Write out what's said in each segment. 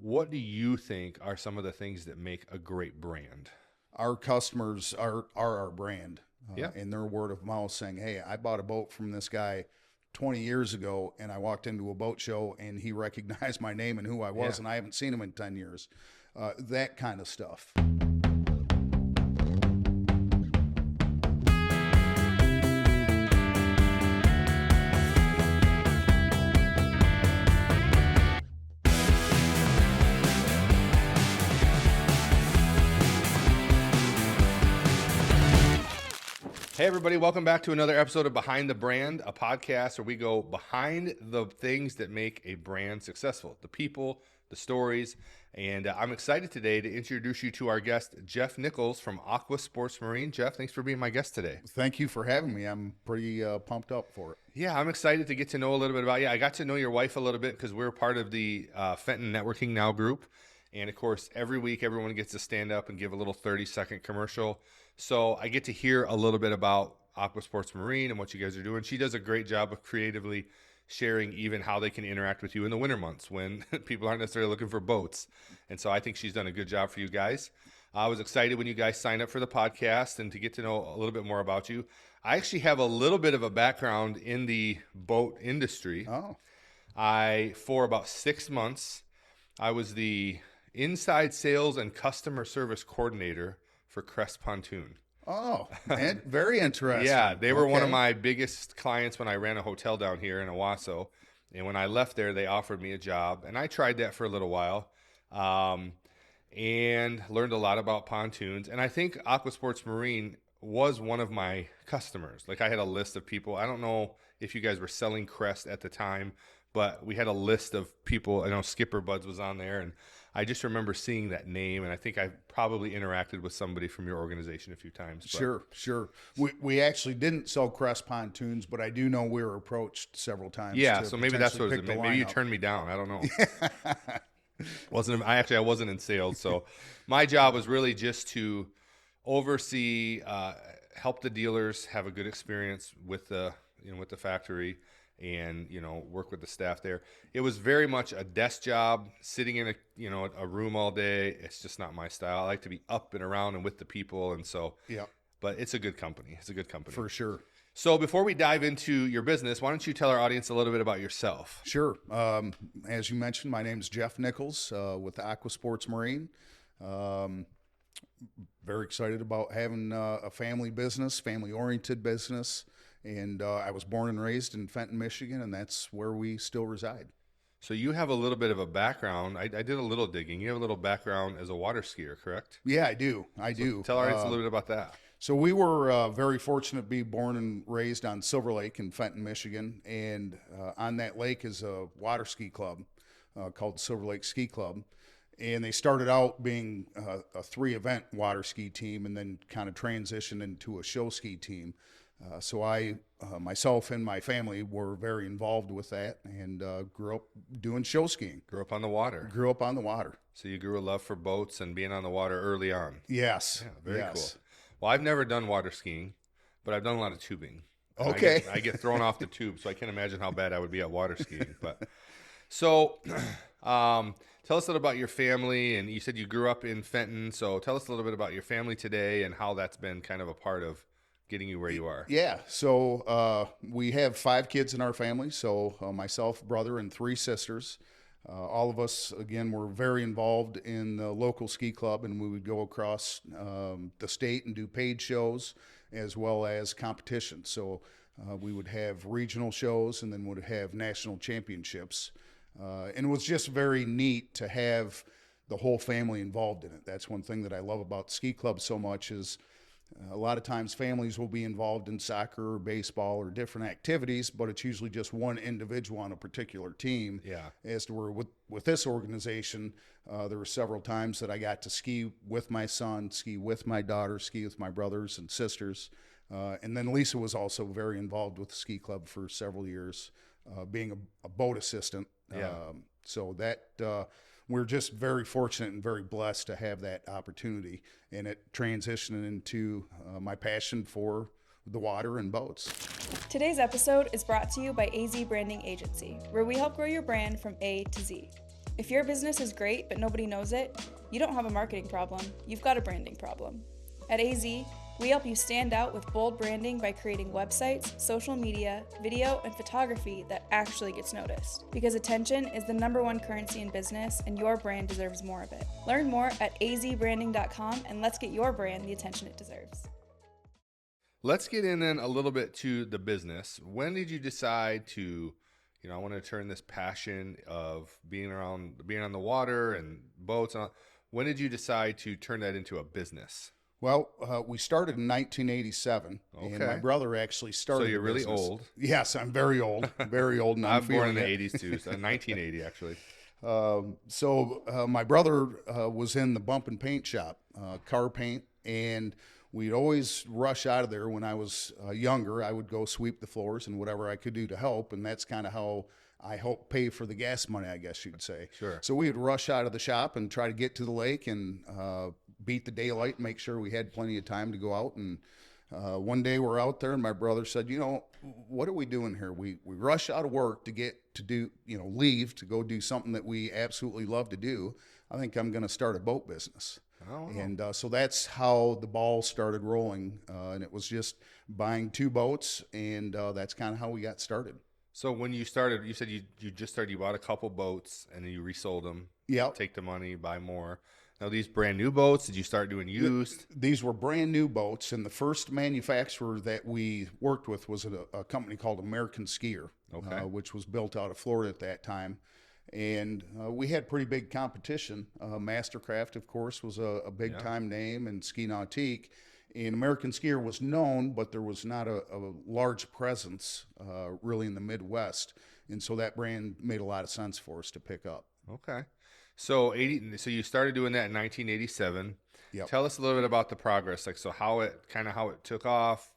what do you think are some of the things that make a great brand? Our customers are our brand. Yeah. And their word of mouth saying, hey, I bought a boat from this guy 20 years ago, and I walked into a boat show and he recognized my name and who I was, and I haven't seen him in 10 years. That kind of stuff. Hey, everybody, welcome back to another episode of Behind the Brand, a podcast where we go behind the things that make a brand successful, the people, the stories. And I'm excited today to introduce you to our guest, Jeff Nichols from Aqua Sports Marine. Jeff, thanks for being my guest today. Thank you for having me. I'm pretty pumped up for it. Yeah, I'm excited to get to know a little bit about you. I got to know your wife a little bit because we're part of the Fenton Networking Now group. And, of course, every week everyone gets to stand up and give a little 30-second commercial. So I get to hear a little bit about Aqua Sports Marine and what you guys are doing. She does a great job of creatively sharing even how they can interact with you in the winter months when people aren't necessarily looking for boats. And so I think she's done a good job for you guys. I was excited when you guys signed up for the podcast and to get to know a little bit more about you. I actually have a little bit of a background in the boat industry. For about 6 months, I was the inside sales and customer service coordinator for Crest Pontoon. Oh, and very interesting. Yeah, they were one of my biggest clients when I ran a hotel down here in Owasso. And when I left there, they offered me a job. And I tried that for a little while and learned a lot about pontoons. And I think Aqua Sports Marine was one of my customers. Like, I had a list of people. I don't know if you guys were selling Crest at the time, but we had a list of people. I know Skipper Buds was on there, and I just remember seeing that name, and I think I probably interacted with somebody from your organization a few times. But. Sure. We actually didn't sell Crest pontoons, but I do know we were approached several times. Yeah, so maybe that's what it was. Maybe you turned me down. I don't know. I wasn't in sales, so my job was really just to oversee, help the dealers have a good experience with the factory, and work with the staff there. It was very much a desk job, sitting in a room all day. It's just not my style. I like to be up and around and with the people, and so but it's a good company. It's a good company for sure. So before we dive into your business, why don't you tell our audience a little bit about yourself? Sure. As you mentioned, my name is Jeff Nichols with Aqua Sports Marine. Very excited about having a family business, family-oriented business. And I was born and raised in Fenton, Michigan, and that's where we still reside. So you have a little bit of a background. I did a little digging. You have a little background as a water skier, correct? Yeah, I do. Tell our audience a little bit about that. So we were very fortunate to be born and raised on Silver Lake in Fenton, Michigan. And on that lake is a water ski club called Silver Lake Ski Club. And they started out being a 3-event water ski team and then kind of transitioned into a show ski team. So I, myself and my family were very involved with that and grew up doing show skiing. Grew up on the water. So you grew a love for boats and being on the water early on. Yes. Yeah, very cool. Well, I've never done water skiing, but I've done a lot of tubing. Okay. I get thrown off the tube, so I can't imagine how bad I would be at water skiing. But so tell us a little about your family. And you said you grew up in Fenton. So tell us a little bit about your family today and how that's been kind of a part of getting you where you are. Yeah. So we have 5 kids in our family. So myself, brother, and 3 sisters. All of us, again, were very involved in the local ski club, and we would go across the state and do paid shows as well as competitions. So we would have regional shows and then would have national championships. And it was just very neat to have the whole family involved in it. That's one thing that I love about ski club so much is a lot of times families will be involved in soccer or baseball or different activities, but it's usually just one individual on a particular team. Yeah. As to where with this organization, there were several times that I got to ski with my son, ski with my daughter, ski with my brothers and sisters. And then Lisa was also very involved with the ski club for several years, being a boat assistant. Yeah. So that we're just very fortunate and very blessed to have that opportunity, and it transitioned into my passion for the water and boats. Today's episode is brought to you by AZee Branding Agency, where we help grow your brand from A to Z. If your business is great but nobody knows it, you don't have a marketing problem, you've got a branding problem. At AZ, we help you stand out with bold branding by creating websites, social media, video, and photography that actually gets noticed. Because attention is the #1 currency in business, and your brand deserves more of it. Learn more at azeebranding.com, and let's get your brand the attention it deserves. Let's get in then a little bit to the business. When did you decide to, I want to turn this passion of being on the water and boats on, when did you decide to turn that into a business? Well, we started in 1987, and my Okay. brother actually started. So you're the really business. old. Yes, I'm very old, very old, and I'm I'm born in feeling the it. 80s too, so 1980 actually. My brother was in the bump and paint shop, car paint, and we'd always rush out of there when I was younger. I would go sweep the floors and whatever I could do to help, and that's kind of how I helped pay for the gas money, I guess you'd say. Sure. So we would rush out of the shop and try to get to the lake and beat the daylight and make sure we had plenty of time to go out. And one day we're out there, and my brother said, what are we doing here? We rush out of work to get to do, leave to go do something that we absolutely love to do. I think I'm going to start a boat business. Oh. And so that's how the ball started rolling. And it was just buying 2 boats, and that's kind of how we got started. So when you started, you said you just started, you bought a couple boats and then you resold them. Yeah. Take the money, buy more. Now these brand new boats, did you start doing used? These were brand new boats, and the first manufacturer that we worked with was a company called American Skier, Okay. which was built out of Florida at that time. And we had pretty big competition. Mastercraft, of course, was a big time name, and Ski Nautique. And American Skier was known, but there was not a large presence really in the Midwest. And so that brand made a lot of sense for us to pick up. Okay. So you started doing that in 1987. Yep. Tell us a little bit about the progress, like how it took off,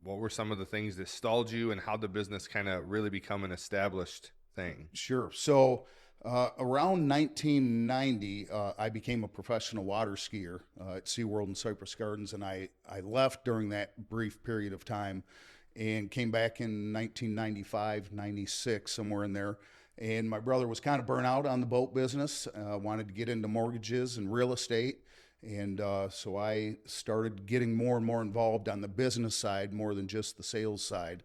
what were some of the things that stalled you and how the business kind of really become an established thing? Sure. So around 1990, I became a professional water skier at SeaWorld in Cypress Gardens, and I left during that brief period of time and came back in 1995, 96, somewhere in there. And my brother was kind of burnt out on the boat business, wanted to get into mortgages and real estate. And so I started getting more and more involved on the business side, more than just the sales side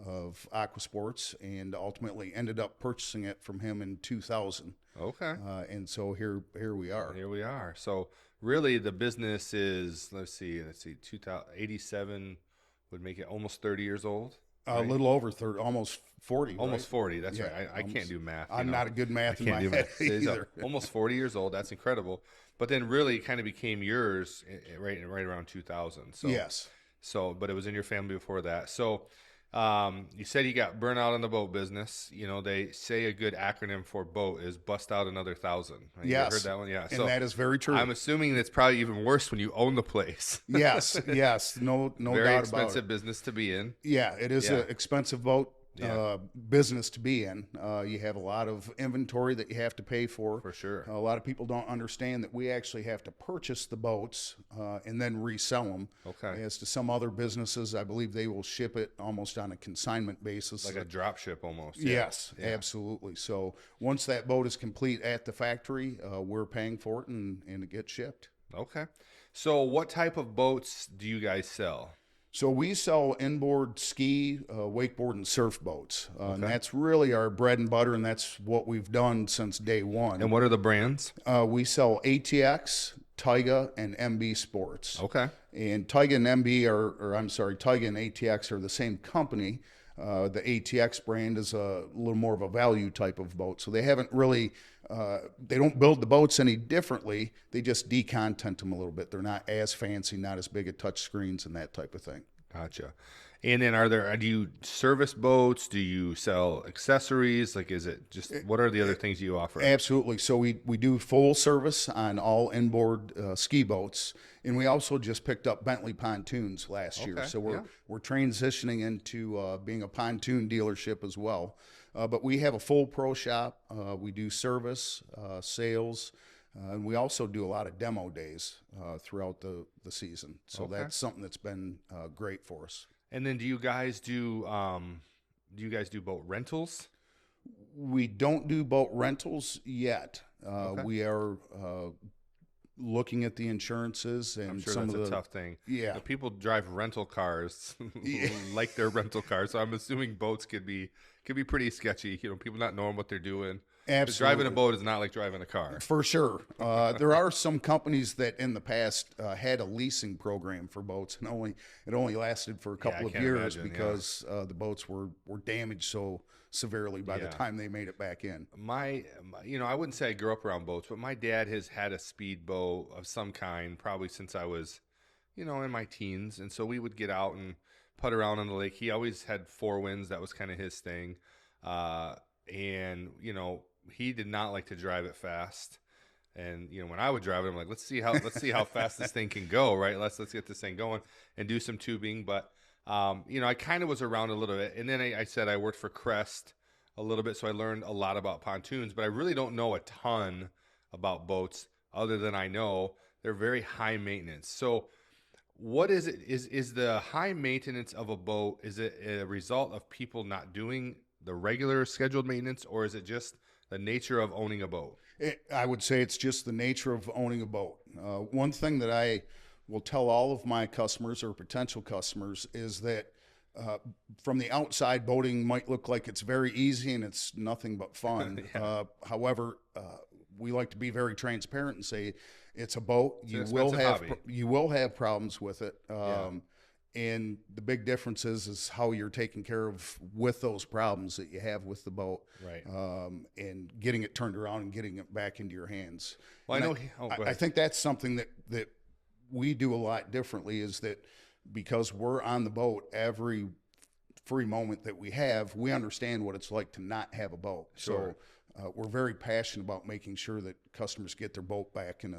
of Aqua Sports, and ultimately ended up purchasing it from him in 2000. Okay. And so here we are. Here we are. So really the business is, let's see, 2087 would make it almost 30 years old. A little over 30, almost 40. Almost right? 40. That's Yeah, right. I can't do math. I'm not a good math in can't my do head math. So either. almost 40 years old. That's incredible. But then really it kind of became yours right around 2000. So Yes. So, but it was in your family before that. So, you said you got burnt out on the boat business. They say a good acronym for boat is bust out another 1,000. You Yes. heard that one? Yeah. And So that is very true. I'm assuming it's probably even worse when you own the place. Yes. No Very doubt expensive about it. business to be in. Yeah, it is Yeah. an expensive boat Yeah. business to be in. You have a lot of inventory that you have to pay for. For sure. A lot of people don't understand that we actually have to purchase the boats and then resell them. Okay. As to some other businesses, I believe they will ship it almost on a consignment basis. Like a drop ship almost. Yeah. Yes, absolutely. So once that boat is complete at the factory, we're paying for it and it gets shipped. Okay. So what type of boats do you guys sell? So we sell inboard ski, wakeboard, and surf boats. And Okay. that's really our bread and butter, and that's what we've done since day one. And what are the brands? We sell ATX, Taiga, and MB Sports. Okay. And Taiga and MB Taiga and ATX are the same company. The ATX brand is a little more of a value type of boat. So they haven't really, they don't build the boats any differently. They just decontent them a little bit. They're not as fancy, not as big at touch screens and that type of thing. Gotcha. And then do you service boats? Do you sell accessories? Like, is it just, what are the other things you offer? Absolutely. So we do full service on all inboard ski boats, and we also just picked up Bentley pontoons last year. Okay, So yeah. we're transitioning into being a pontoon dealership as well. But we have a full pro shop. We do service, sales, and we also do a lot of demo days throughout the season. So Okay. that's something that's been great for us. And then do you guys do boat rentals? We don't do boat rentals yet. Okay. We are looking at the insurances and I'm sure some that's of a the tough thing. yeah. The people drive rental cars Yeah. like their rental cars, so I'm assuming boats could be pretty sketchy. People not knowing what they're doing. Because driving a Absolutely. boat is not like driving a car. For sure. There are some companies that in the past had a leasing program for boats, and it only lasted for a Yeah, I couple of can't years imagine, yeah. because the boats were damaged so severely by the Yeah. time they made it back in. I wouldn't say I grew up around boats, but my dad has had a speedboat of some kind probably since I was, in my teens. And so we would get out and putt around on the lake. He always had four winds. That was kind of his thing. And he did not like to drive it fast. And when I would drive it, I'm like, let's see how fast this thing can go, right? Let's get this thing going and do some tubing. But I kind of was around a little bit, and then I said I worked for Crest a little bit, so I learned a lot about pontoons. But I really don't know a ton about boats, other than I know they're very high maintenance. So, what is it? Is the high maintenance of a boat? Is it a result of people not doing the regular scheduled maintenance, or is it just the nature of owning a boat? I would say it's just the nature of owning a boat. One thing that I will tell all of my customers or potential customers is that from the outside, boating might look like it's very easy and it's nothing but fun. Yeah. However, we like to be very transparent and say it's a boat. It's an expensive hobby. You will have problems with it. Yeah. And the big difference is how you're taken care of with those problems that you have with the boat, Right. and getting it turned around and getting it back into your hands. Well, And I know. Go I ahead. think that's something that we do a lot differently, is that because we're on the boat every free moment that we have, we understand what it's like to not have a boat. Sure. So we're very passionate about making sure that customers get their boat back in a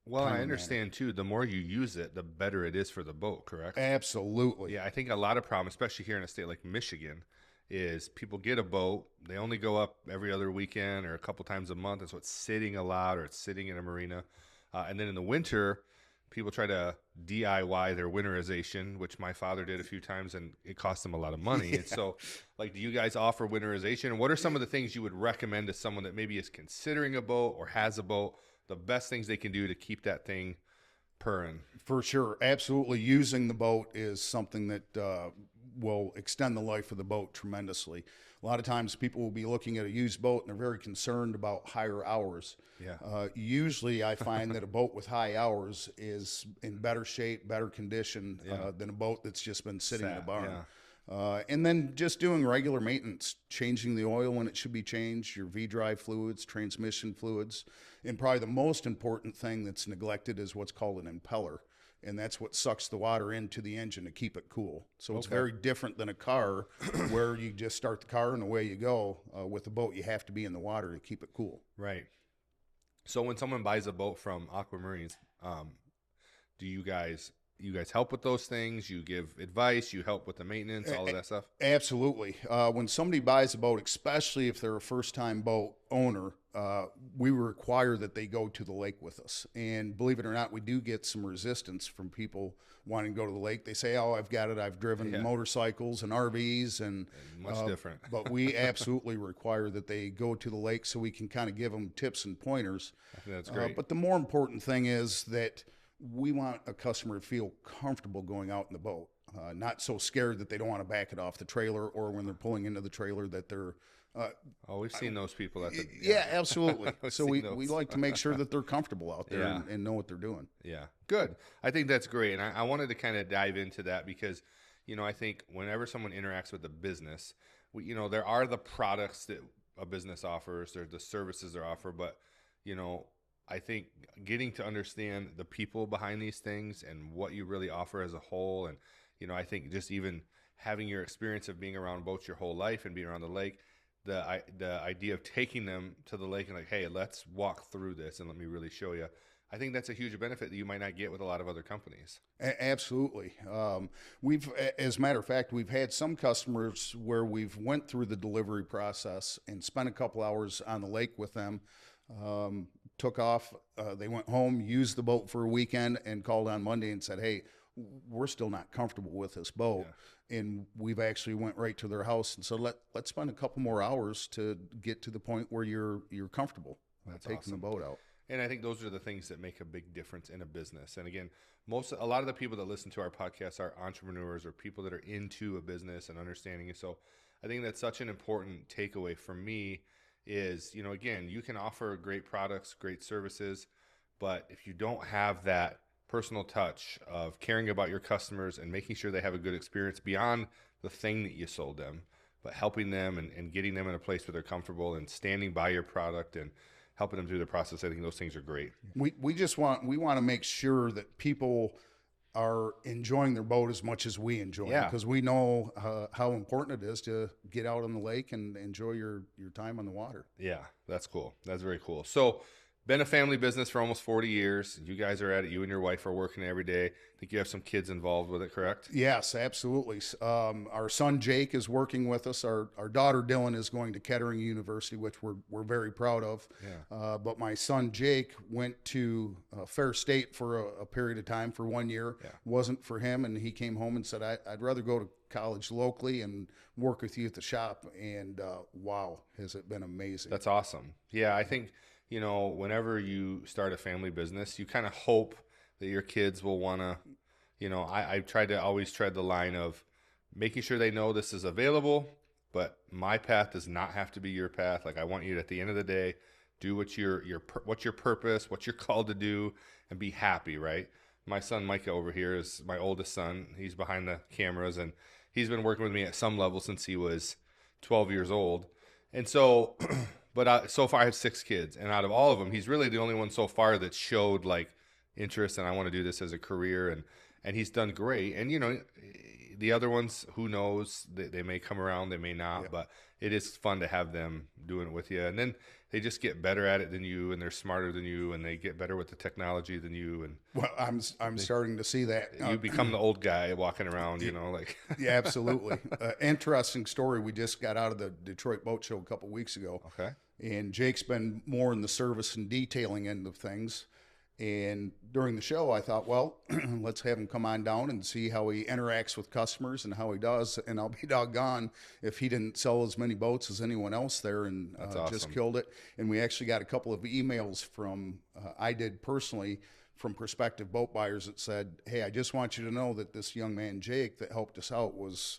Well, timely I manner. understand too. The more you use it, the better it is for the boat. Correct. Absolutely. Yeah, I think a lot of problem, especially here in a state like Michigan, is people get a boat. They only go up every other weekend or a couple times a month, and so it's sitting a lot or it's sitting in a marina. And then in the winter, people try to DIY their winterization, which my father did a few times, and it cost them a lot of money. And so, do you guys offer winterization? And what are some of the things you would recommend to someone that maybe is considering a boat or has a boat? The best things they can do to keep that thing purring. For sure. Absolutely. Using the boat is something that will extend the life of the boat tremendously. A lot of times people will be looking at a used boat and they're very concerned about higher hours. Yeah. Usually I find that a boat with high hours is in better shape, better condition than a boat that's just been sitting in a Sat, barn. yeah. And then just doing regular maintenance, changing the oil when it should be changed, your V-drive fluids, transmission fluids. And probably the most important thing that's neglected is what's called an impeller. And that's what sucks the water into the engine to keep it cool. So it's Okay. very different than a car where you just start the car and away you go. With a boat, you have to be in the water to keep it cool. Right. So when someone buys a boat from Aqua Marine, do you guys help with those things? You give advice, you help with the maintenance, all of that stuff? Absolutely. When somebody buys a boat, especially if they're a first-time boat owner, we require that they go to the lake with us. And believe it or not, we do get some resistance from people wanting to go to the lake. They say, "Oh, I've got it. I've driven Yeah. motorcycles and RVs, and Much different. But we absolutely require that they go to the lake so we can kind of give them tips and pointers. I think that's great. But the more important thing is that we want a customer to feel comfortable going out in the boat, not so scared that they don't want to back it off the trailer, or when they're pulling into the trailer that they're We've seen those people at the yeah, absolutely. I've So seen we those. like to make sure that they're comfortable out there Yeah. and know what they're doing. Yeah, good. I think that's great. And I wanted to kind of dive into that because, I think whenever someone interacts with a business, there are the products that a business offers, there's the services they offer, but, I think getting to understand the people behind these things and what you really offer as a whole. And, I think just even having your experience of being around boats your whole life and being around the lake, the idea of taking them to the lake and like, hey, let's walk through this and let me really show you. I think that's a huge benefit that you might not get with a lot of other companies. Absolutely. As a matter of fact, we've had some customers where we've went through the delivery process and spent a couple hours on the lake with them, took off, they went home, used the boat for a weekend, and called on Monday and said, "Hey, we're still not comfortable with this boat. And we've actually went right to their house and said, let's spend a couple more hours to get to the point where you're comfortable taking awesome. the boat out. And I think those are the things that make a big difference in a business. And again, a lot of the people that listen to our podcast are entrepreneurs or people that are into a business and understanding it. So I think that's such an important takeaway for me is, again, you can offer great products, great services, but if you don't have that personal touch of caring about your customers and making sure they have a good experience beyond the thing that you sold them, but helping them and getting them in a place where they're comfortable and standing by your product and helping them through the process, I think those things are great. We want to make sure that people are enjoying their boat as much as we enjoy it, because we know how important it is to get out on the lake and enjoy your time on the water. Yeah, that's cool. That's very cool. So been a family business for almost 40 years. You guys are at it. You and your wife are working every day. I think you have some kids involved with it, correct? Yes, absolutely. Our son Jake is working with us. Our daughter Dylan is going to Kettering University, which we're very proud of. Yeah. But my son Jake went to Fair State for a period of time for 1 year. Yeah. Wasn't for him, and he came home and said, I'd rather go to college locally and work with you at the shop. And wow, has it been amazing. That's awesome. Yeah, I think, whenever you start a family business, you kind of hope that your kids will want to, I try to always tread the line of making sure they know this is available, but my path does not have to be your path. Like, I want you to, at the end of the day, do what's your purpose, what you're called to do, and be happy, right? My son Micah over here is my oldest son. He's behind the cameras, and he's been working with me at some level since he was 12 years old. And so, but so far I have 6 kids, and out of all of them, he's really the only one so far that showed like interest, and I want to do this as a career, and he's done great. And the other ones, who knows, they may come around, they may not, but it is fun to have them doing it with you. And then they just get better at it than you, and they're smarter than you, and they get better with the technology than you. And well, I'm starting to see that. You become the old guy walking around, like. Yeah, absolutely. Interesting story. We just got out of the Detroit Boat Show a couple weeks ago. Okay. And Jake's been more in the service and detailing end of things. And during the show, I thought, well, let's have him come on down and see how he interacts with customers and how he does. And I'll be doggone if he didn't sell as many boats as anyone else there, and awesome. Just killed it. And we actually got a couple of emails from, I did personally, from prospective boat buyers that said, hey, I just want you to know that this young man, Jake, that helped us out was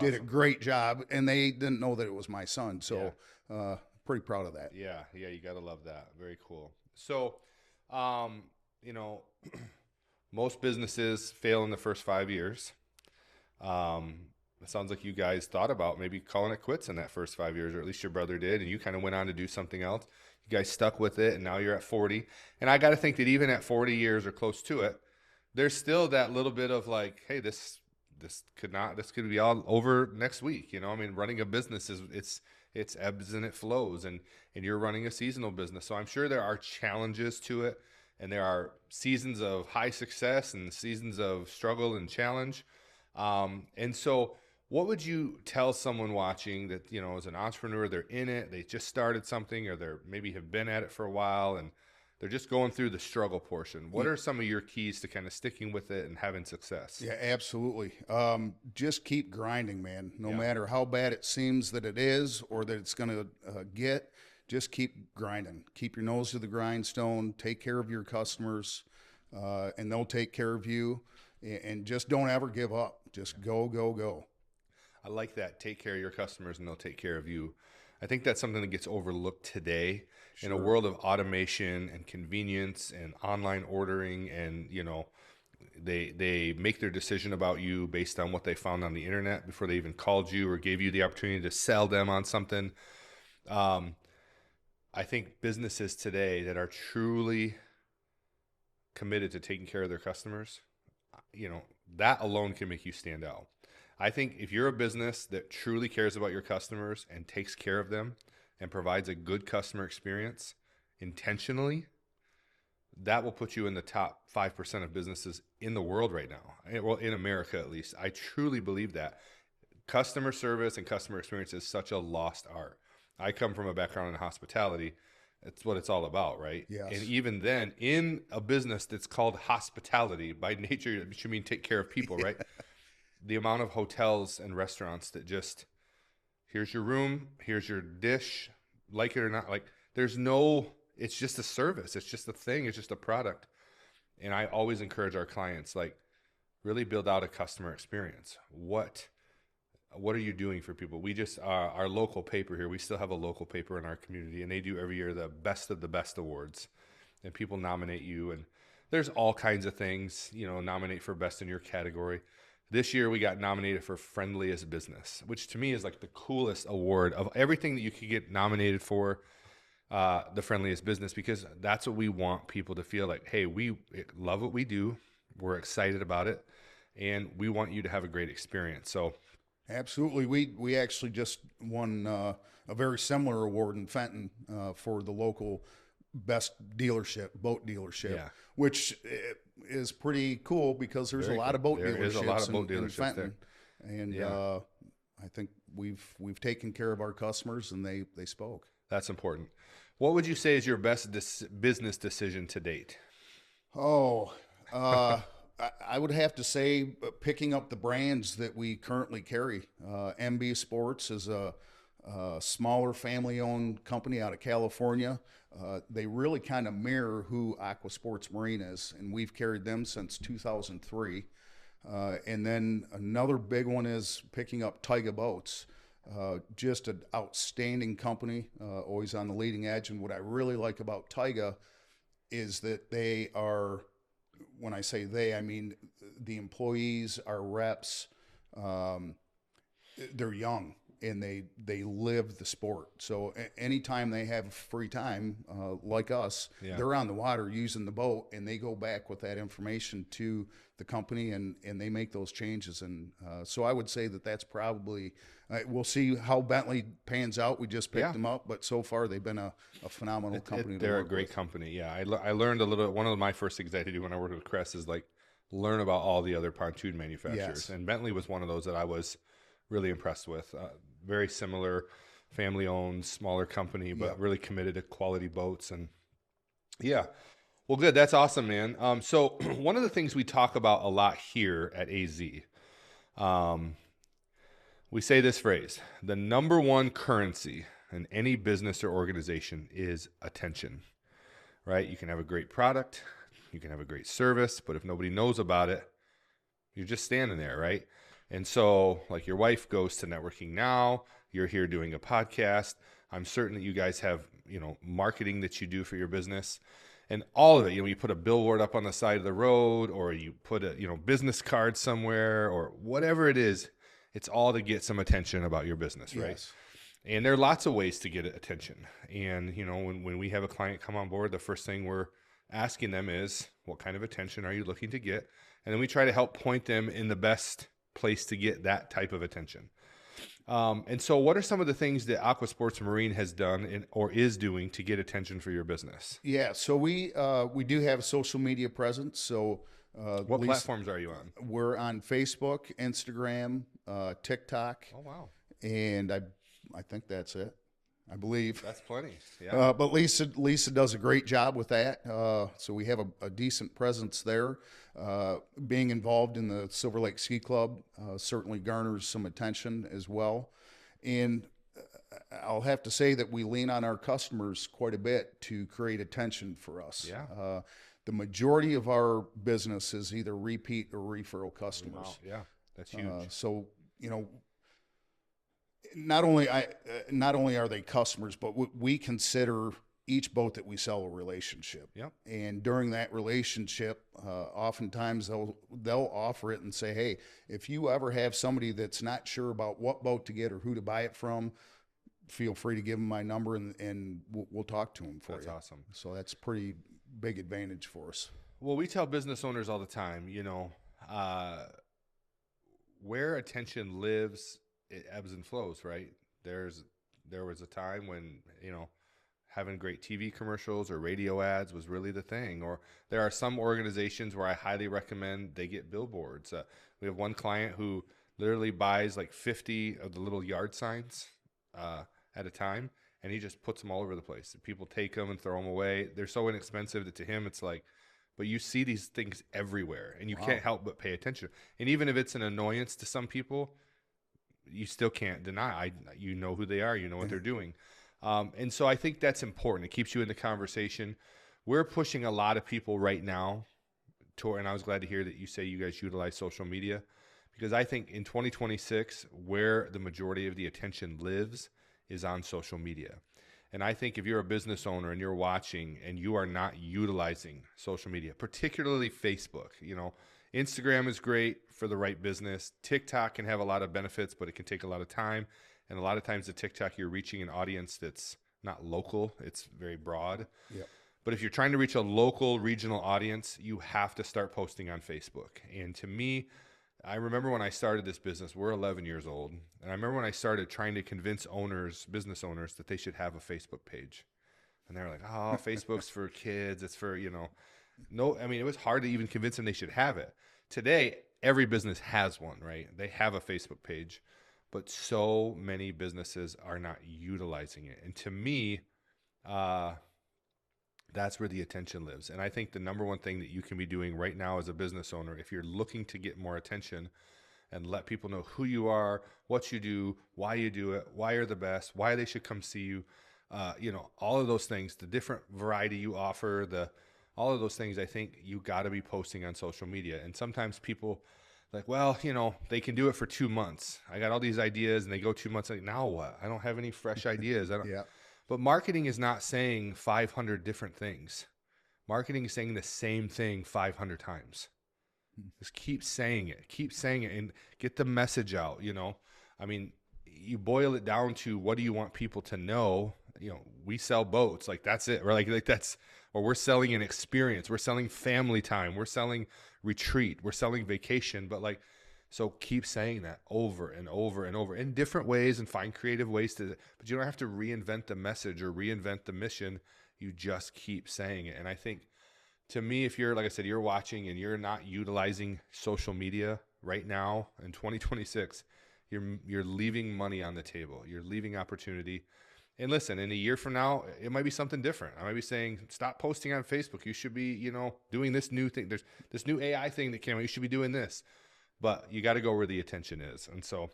did a great job. And they didn't know that it was my son. So pretty proud of that. Yeah, you got to love that. Very cool. So, most businesses fail in the first 5 years. It sounds like you guys thought about maybe calling it quits in that first 5 years, or at least your brother did, and you kind of went on to do something else. You guys stuck with it, and now you're at 40. And I got to think that even at 40 years or close to it, there's still that little bit of like, hey, this could be all over next week. Running a business it's ebbs and it flows, and you're running a seasonal business. So I'm sure there are challenges to it, and there are seasons of high success and seasons of struggle and challenge. And so what would you tell someone watching that, as an entrepreneur, they're in it, they just started something, or they're maybe have been at it for a while, and they're just going through the struggle portion? What are some of your keys to kind of sticking with it and having success? Yeah, absolutely. Just keep grinding, man. No matter how bad it seems that it is or that it's going to get, just keep grinding. Keep your nose to the grindstone. Take care of your customers, and they'll take care of you. And just don't ever give up. Just go, go, go. I like that. Take care of your customers, and they'll take care of you. I think that's something that gets overlooked today in a world of automation and convenience and online ordering, and they make their decision about you based on what they found on the internet before they even called you or gave you the opportunity to sell them on something. I think businesses today that are truly committed to taking care of their customers, that alone can make you stand out. I think if you're a business that truly cares about your customers and takes care of them and provides a good customer experience intentionally, that will put you in the top 5% of businesses in the world right now. Well, in America, at least. I truly believe that. Customer service and customer experience is such a lost art. I come from a background in hospitality, It's what it's all about, right? Yes. And even then, in a business that's called hospitality, by nature, it should mean take care of people, right? The amount of hotels and restaurants that just, here's your room, here's your dish, like it or not, like there's no, it's just a service. It's just a thing. It's just a product. And I always encourage our clients, like, really build out a customer experience. What are you doing for people? We just, our local paper here, we still have a local paper in our community, and they do every year the best of the best awards, and people nominate you, and there's all kinds of things, nominate for best in your category. This year we got nominated for friendliest business, which to me is like the coolest award of everything that you could get nominated for, the friendliest business, because that's what we want people to feel like, hey, we love what we do. We're excited about it, and we want you to have a great experience. So Absolutely. We actually just won a very similar award in Fenton for the local best boat dealership, Yeah. which is pretty cool because there's a lot of boat There dealerships is a lot of boat in dealerships Fenton. And Yeah. I think we've taken care of our customers, and they spoke. That's important. What would you say is your best business decision to date? Oh, I would have to say picking up the brands that we currently carry. MB Sports is a smaller family-owned company out of California. They really kind of mirror who Aqua Sports Marine is, and we've carried them since 2003. And then another big one is picking up Taiga Boats. Just an outstanding company, always on the leading edge. And what I really like about Taiga is that they are, when I say they, I mean the employees, our reps, they're young and they live the sport. So anytime they have free time, like us, Yeah. they're on the water using the boat, and they go back with that information to the company, and they make those changes. And so I would say that that's probably, we'll see how Bentley pans out. We just picked Yeah. them up, but so far they've been a phenomenal company. They're a work great with. company. Yeah, I learned a little. One of my first things I had to do when I worked with Crest is like learn about all the other pontoon manufacturers. Yes. And Bentley was one of those that I was really impressed with. Very similar, family-owned, smaller company, but Yep. really committed to quality boats. And yeah, well, good. That's awesome, man. So one of the things we talk about a lot here at AZ, we say this phrase: the number one currency in any business or organization is attention. Right? You can have a great product, you can have a great service, but if nobody knows about it, you're just standing there, right? And so, like, your wife goes to networking now, you're here doing a podcast. I'm certain that you guys have, marketing that you do for your business, and all of it. You put a billboard up on the side of the road, or you put a, business card somewhere, or whatever it is. It's all to get some attention about your business, right? Yes. And there are lots of ways to get attention. And, when we have a client come on board, the first thing we're asking them is, what kind of attention are you looking to get? And then we try to help point them in the best place to get that type of attention. And so what are some of the things that Aqua Sports Marine has done or is doing to get attention for your business? Yeah, so we do have a social media presence. So What platforms are you on? we're on Facebook, Instagram, TikTok, Oh, wow. and I think that's it. I believe. That's plenty. Yeah. But Lisa does a great job with that. So we have a decent presence there. Being involved in the Silver Lake Ski Club certainly garners some attention as well. And I'll have to say that we lean on our customers quite a bit to create attention for us. Yeah. The majority of our business is either repeat or referral customers. Wow. Yeah. That's huge. So not only are they customers, but we consider each boat that we sell a relationship. Yep. And during that relationship, oftentimes they'll offer it and say, hey, if you ever have somebody that's not sure about what boat to get or who to buy it from, feel free to give them my number, and we'll talk to them for That's you. awesome. So that's pretty big advantage for us. Well, we tell business owners all the time, where attention lives, it ebbs and flows, right? There was a time when, having great TV commercials or radio ads was really the thing. Or there are some organizations where I highly recommend they get billboards. We have one client who literally buys like 50 of the little yard signs at a time, and he just puts them all over the place. People take them and throw them away. They're so inexpensive that to him it's like, but you see these things everywhere, and you Wow. can't help but pay attention. And even if it's an annoyance to some people, you still can't deny. You know who they are. You know what they're doing. And so I think that's important. It keeps you in the conversation. We're pushing a lot of people right now and I was glad to hear that you say you guys utilize social media, because I think in 2026, where the majority of the attention lives is on social media. And I think if you're a business owner and you're watching and you are not utilizing social media, particularly Facebook, Instagram is great for the right business. TikTok can have a lot of benefits, but it can take a lot of time. And a lot of times the TikTok, you're reaching an audience that's not local. It's very broad. Yep. But if you're trying to reach a local, regional audience, you have to start posting on Facebook. And to me, I remember when I started this business, we're 11 years old. And I remember when I started trying to convince business owners, that they should have a Facebook page. And they're like, oh, Facebook's for kids. It's for, no, I mean, it was hard to even convince them they should have it. Today, every business has one, right? They have a Facebook page, but so many businesses are not utilizing it. And to me, that's where the attention lives. And I think the number one thing that you can be doing right now as a business owner, if you're looking to get more attention and let people know who you are, what you do, why you do it, why you're the best, why they should come see you, all of those things, the different variety you offer, all of those things, I think you got to be posting on social media. And sometimes people like, well, they can do it for 2 months. I got all these ideas and they go 2 months. Like, now what? I don't have any fresh ideas. Yeah. But marketing is not saying 500 different things. Marketing is saying the same thing 500 times. Just keep saying it and get the message out, I mean, you boil it down to, what do you want people to know? We sell boats. Like, that's it. We're like that's, or we're selling an experience. We're selling family time. We're selling retreat. We're selling vacation. But so keep saying that over and over and over in different ways, and find creative ways but you don't have to reinvent the message or reinvent the mission. You just keep saying it. And I think, to me, if you're, like I said, you're watching and you're not utilizing social media right now in 2026, you're leaving money on the table. You're leaving opportunity. And listen, in a year from now, it might be something different. I might be saying, stop posting on Facebook. You should be, doing this new thing. There's this new AI thing that came out. You should be doing this. But you got to go where the attention is. And so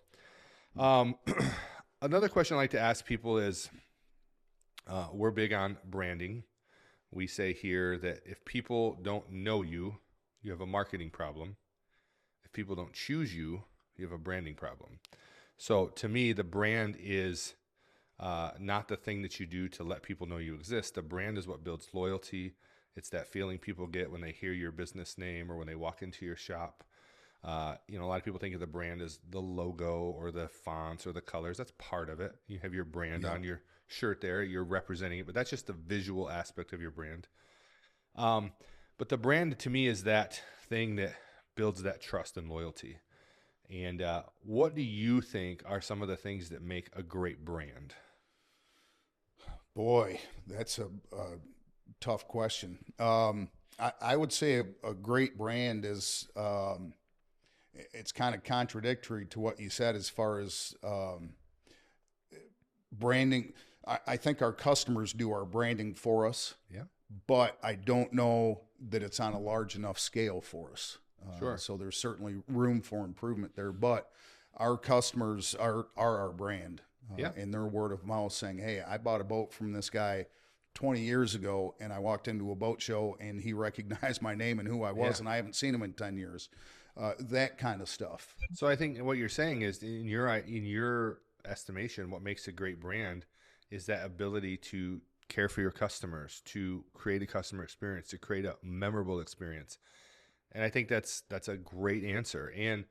another question I like to ask people is, we're big on branding. We say here that if people don't know you, you have a marketing problem. If people don't choose you, you have a branding problem. So to me, the brand is not the thing that you do to let people know you exist. The brand is what builds loyalty. It's that feeling people get when they hear your business name or when they walk into your shop. A lot of people think of the brand as the logo or the fonts or the colors. That's part of it. You have your brand on your shirt there. You're representing it, but that's just the visual aspect of your brand. But the brand, to me, is that thing that builds that trust and loyalty. And what do you think are some of the things that make a great brand? Boy, that's a tough question. I would say a great brand is, it's kind of contradictory to what you said as far as branding. I think our customers do our branding for us. Yeah. But I don't know that it's on a large enough scale for us. Sure. So there's certainly room for improvement there. But our customers are our brand. And their word of mouth saying, hey, I bought a boat from this guy 20 years ago, and I walked into a boat show and he recognized my name and who I was, and I haven't seen him in 10 years. That kind of stuff. So I think what you're saying is, in your estimation, what makes a great brand is that ability to care for your customers, to create a customer experience, to create a memorable experience. And I think that's a great answer. And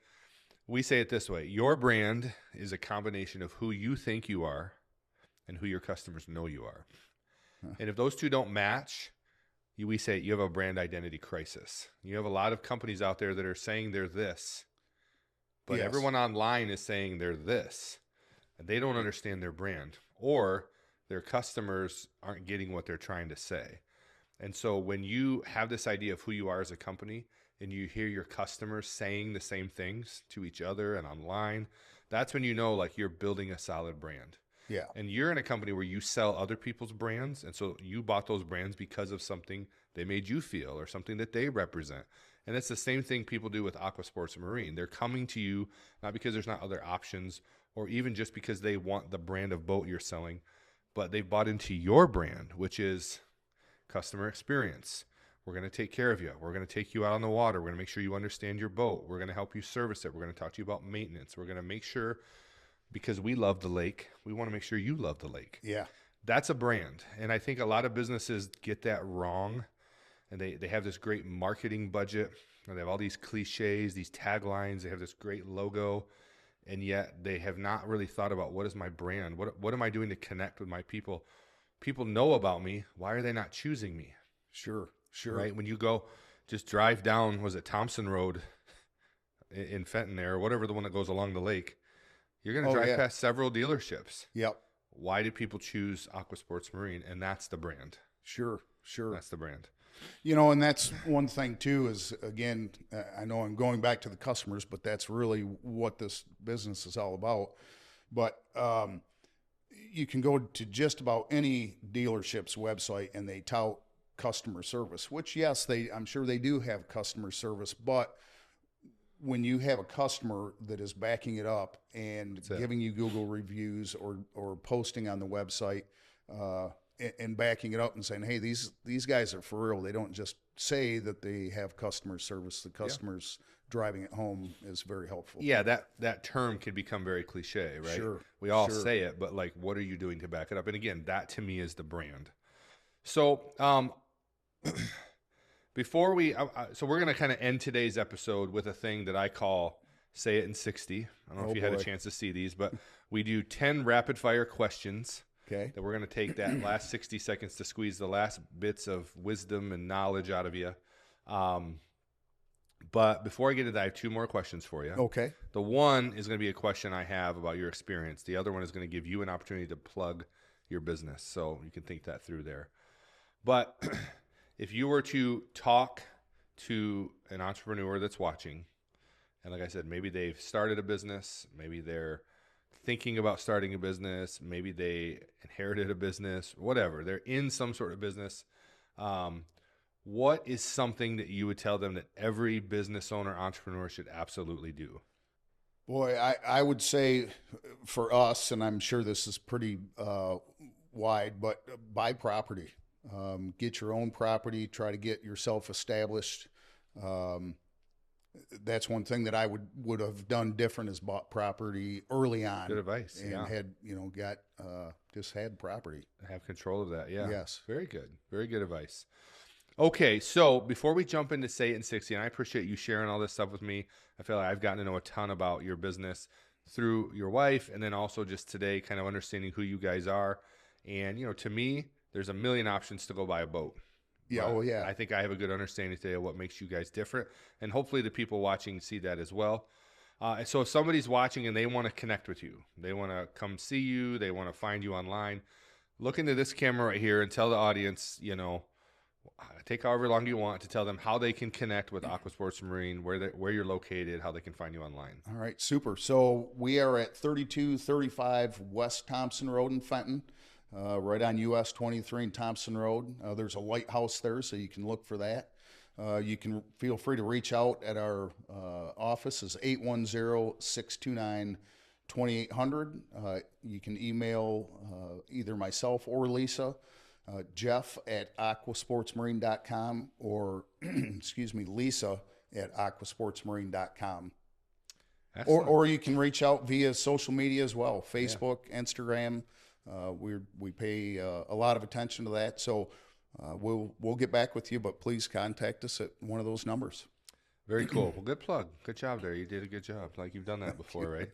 we say it this way: your brand is a combination of who you think you are and who your customers know you are. And if those two don't match, we say you have a brand identity crisis. You have a lot of companies out there that are saying they're this, but everyone online is saying they're this, and they don't understand their brand, or their customers aren't getting what they're trying to say. And so when you have this idea of who you are as a company, and you hear your customers saying the same things to each other and online, that's when you know, like, you're building a solid brand. Yeah. And you're in a company where you sell other people's brands. And so you bought those brands because of something they made you feel or something that they represent. And it's the same thing people do with Aqua Sports Marine. They're coming to you not because there's not other options or even just because they want the brand of boat you're selling, but they've bought into your brand, which is customer experience. We're going to take care of you. We're going to take you out on the water. We're going to make sure you understand your boat. We're going to help you service it. We're going to talk to you about maintenance. We're going to make sure, because we love the lake, we want to make sure you love the lake. Yeah. That's a brand. And I think a lot of businesses get that wrong. And they have this great marketing budget. And they have all these cliches, these taglines. They have this great logo. And yet they have not really thought about, what is my brand? What am I doing to connect with my people? People know about me. Why are they not choosing me? Sure. Right? When you go, just drive down, was it Thompson Road in Fenton there, or whatever, the one that goes along the lake, you're going to drive past several dealerships. Yep. Why do people choose Aqua Sports Marine? And that's the brand. Sure. That's the brand. You know, and that's one thing too is, again, I know I'm going back to the customers, but that's really what this business is all about. But you can go to just about any dealership's website and they tout customer service, which, yes, I'm sure they do have customer service, but when you have a customer that is backing it up and giving you Google reviews or posting on the website, and backing it up and saying, hey, these guys are for real. They don't just say that they have customer service. The customers driving it home is very helpful. Yeah, that term can become very cliche, right? Sure. We all say it, but like, what are you doing to back it up? And again, that to me is the brand. So before so we're going to kind of end today's episode with a thing that I call Say It in 60. I don't know if you had a chance to see these, but we do 10 rapid fire questions. Okay. That we're going to take that last 60 seconds to squeeze the last bits of wisdom and knowledge out of you. But before I get into that, I have two more questions for you. Okay. The one is going to be a question I have about your experience. The other one is going to give you an opportunity to plug your business. So you can think that through there. But if you were to talk to an entrepreneur that's watching, and like I said, maybe they've started a business, maybe they're thinking about starting a business, maybe they inherited a business, whatever, they're in some sort of business. What is something that you would tell them that every business owner, entrepreneur should absolutely do? Boy, I would say for us, and I'm sure this is pretty wide, but buy property. Get your own property, try to get yourself established. That's one thing that I would have done different, is bought property early on. Good advice. And had, just had property. Have control of that. Yeah. Yes. Very good. Very good advice. Okay. So before we jump into Say It in 60, and I appreciate you sharing all this stuff with me. I feel like I've gotten to know a ton about your business through your wife, and then also just today kind of understanding who you guys are. And, to me, there's a million options to go buy a boat. Yeah. But Oh, yeah. I think I have a good understanding today of what makes you guys different. And hopefully the people watching see that as well. So if somebody's watching and they want to connect with you, they want to come see you, they want to find you online, look into this camera right here and tell the audience, take however long you want to tell them how they can connect with Aqua Sports Marine, where you're located, how they can find you online. All right. Super. So we are at 3235 West Thompson Road in Fenton. Right on US 23 and Thompson Road. There's a lighthouse there, so you can look for that. You can feel free to reach out at our office is 810-629-2800. You can email either myself or Lisa, Jeff at aquasportsmarine.com, or Lisa at aquasportsmarine.com. Or you can reach out via social media as well, Facebook, Instagram. We pay a lot of attention to that, so we'll get back with you, but please contact us at one of those numbers. Very cool. Well, good plug. Good job there. You did a good job. Like, you've done that before, right?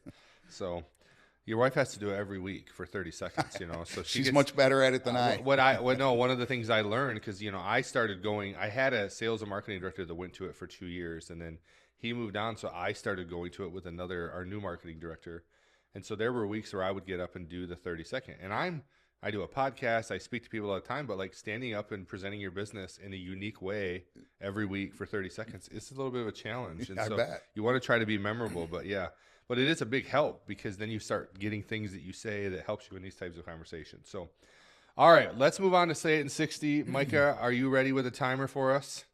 So your wife has to do it every week for 30 seconds, so she's much better at it than I. One of the things I learned, because, I started going, I had a sales and marketing director that went to it for 2 years, and then he moved on. So I started going to it with our new marketing director. And so there were weeks where I would get up and do the 30-second. And I do a podcast, I speak to people all the time, but like standing up and presenting your business in a unique way every week for 30 seconds, it's a little bit of a challenge. And I bet. You want to try to be memorable, but yeah. but it is a big help because then you start getting things that you say that helps you in these types of conversations. So, all right, let's move on to Say It in 60. Micah, are you ready with a timer for us?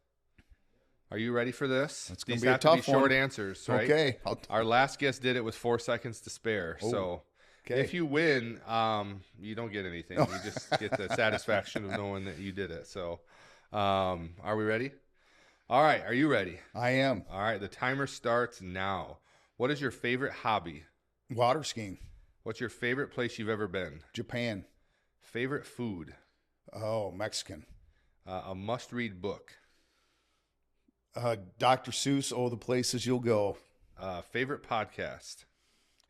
Are you ready for this? It's going These to be a have tough to be short one. answers, right? Okay. Our last guest did it with 4 seconds to spare. So okay. if you win, you don't get anything. You just get the satisfaction of knowing that you did it. So are we ready? All right. Are you ready? I am. All right. The timer starts now. What is your favorite hobby? Water skiing. What's your favorite place you've ever been? Japan. Favorite food? Oh, Mexican. A must-read book? Dr. Seuss, Oh, the Places You'll Go. Favorite podcast?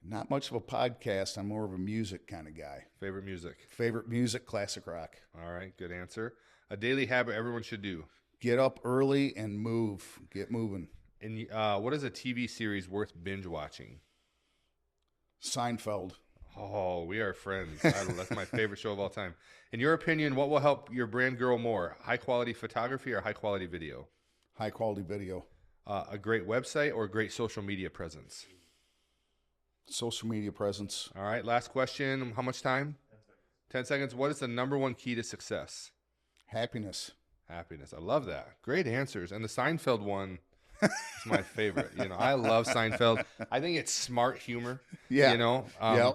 Not much of a podcast. I'm more of a music kind of guy. Favorite music? Favorite music, classic rock. All right, good answer. A daily habit everyone should do? Get up early and move. Get moving. And what is a TV series worth binge watching? Seinfeld. Oh, we are friends. That's my favorite show of all time. In your opinion, what will help your brand grow more? High-quality photography or high-quality video? High quality video. A great website or a great social media presence? Social media presence. All right, last question. How much time? 10 seconds. What is the number one key to success? Happiness. Happiness. I love that. Great answers. And the Seinfeld one is my favorite. I love Seinfeld. I think it's smart humor. Yeah.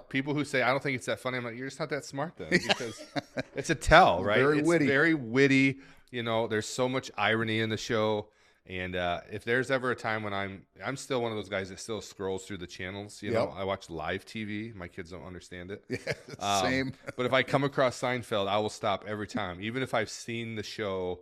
People who say, I don't think it's that funny, I'm like, you're just not that smart then, because it's a tell, right? Very witty. Very witty. There's so much irony in the show. And if there's ever a time when I'm still one of those guys that still scrolls through the channels, I watch live TV. My kids don't understand it. Yeah, same. But if I come across Seinfeld, I will stop every time. Even if I've seen the show,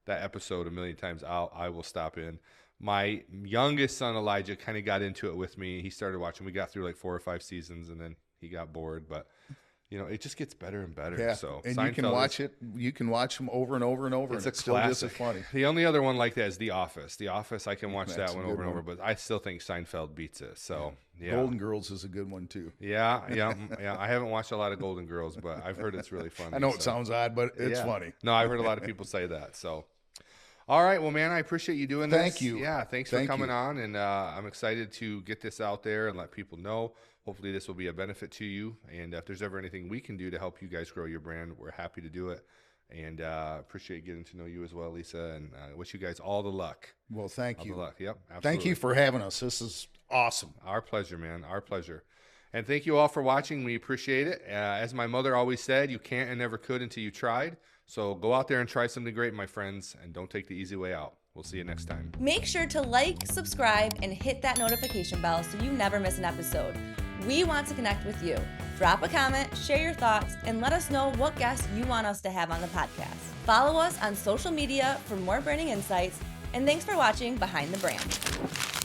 that episode a million times, I will stop in. My youngest son, Elijah, kind of got into it with me. He started watching. We got through like 4 or 5 seasons, and then he got bored. But it just gets better and better. Yeah, So and Seinfeld you can watch it. You can watch them over and over and over. It's and a still just as classic. funny. The only other one like that is The Office. The Office, I can watch That's that a one good over and over, one. but I still think Seinfeld beats it. So yeah, Golden Girls is a good one too. yeah. I haven't watched a lot of Golden Girls, but I've heard it's really funny. I know it sounds odd, but it's Yeah. funny. No, I've heard a lot of people say that. So, all right, well, man, I appreciate you doing this. Thank you. Yeah, thanks for Thank coming you. on, and I'm excited to get this out there and let people know. Hopefully, this will be a benefit to you. And if there's ever anything we can do to help you guys grow your brand, we're happy to do it. And appreciate getting to know you as well, Lisa. And wish you guys all the luck. Well, thank All you. the luck. Yep. Absolutely. Thank you for having us. This is awesome. Our pleasure, man. Our pleasure. And thank you all for watching. We appreciate it. As my mother always said, you can't and never could until you tried. So go out there and try something great, my friends, and don't take the easy way out. We'll see you next time. Make sure to like, subscribe, and hit that notification bell so you never miss an episode. We want to connect with you. Drop a comment, share your thoughts, and let us know what guests you want us to have on the podcast. Follow us on social media for more branding insights, and thanks for watching Behind the Brand.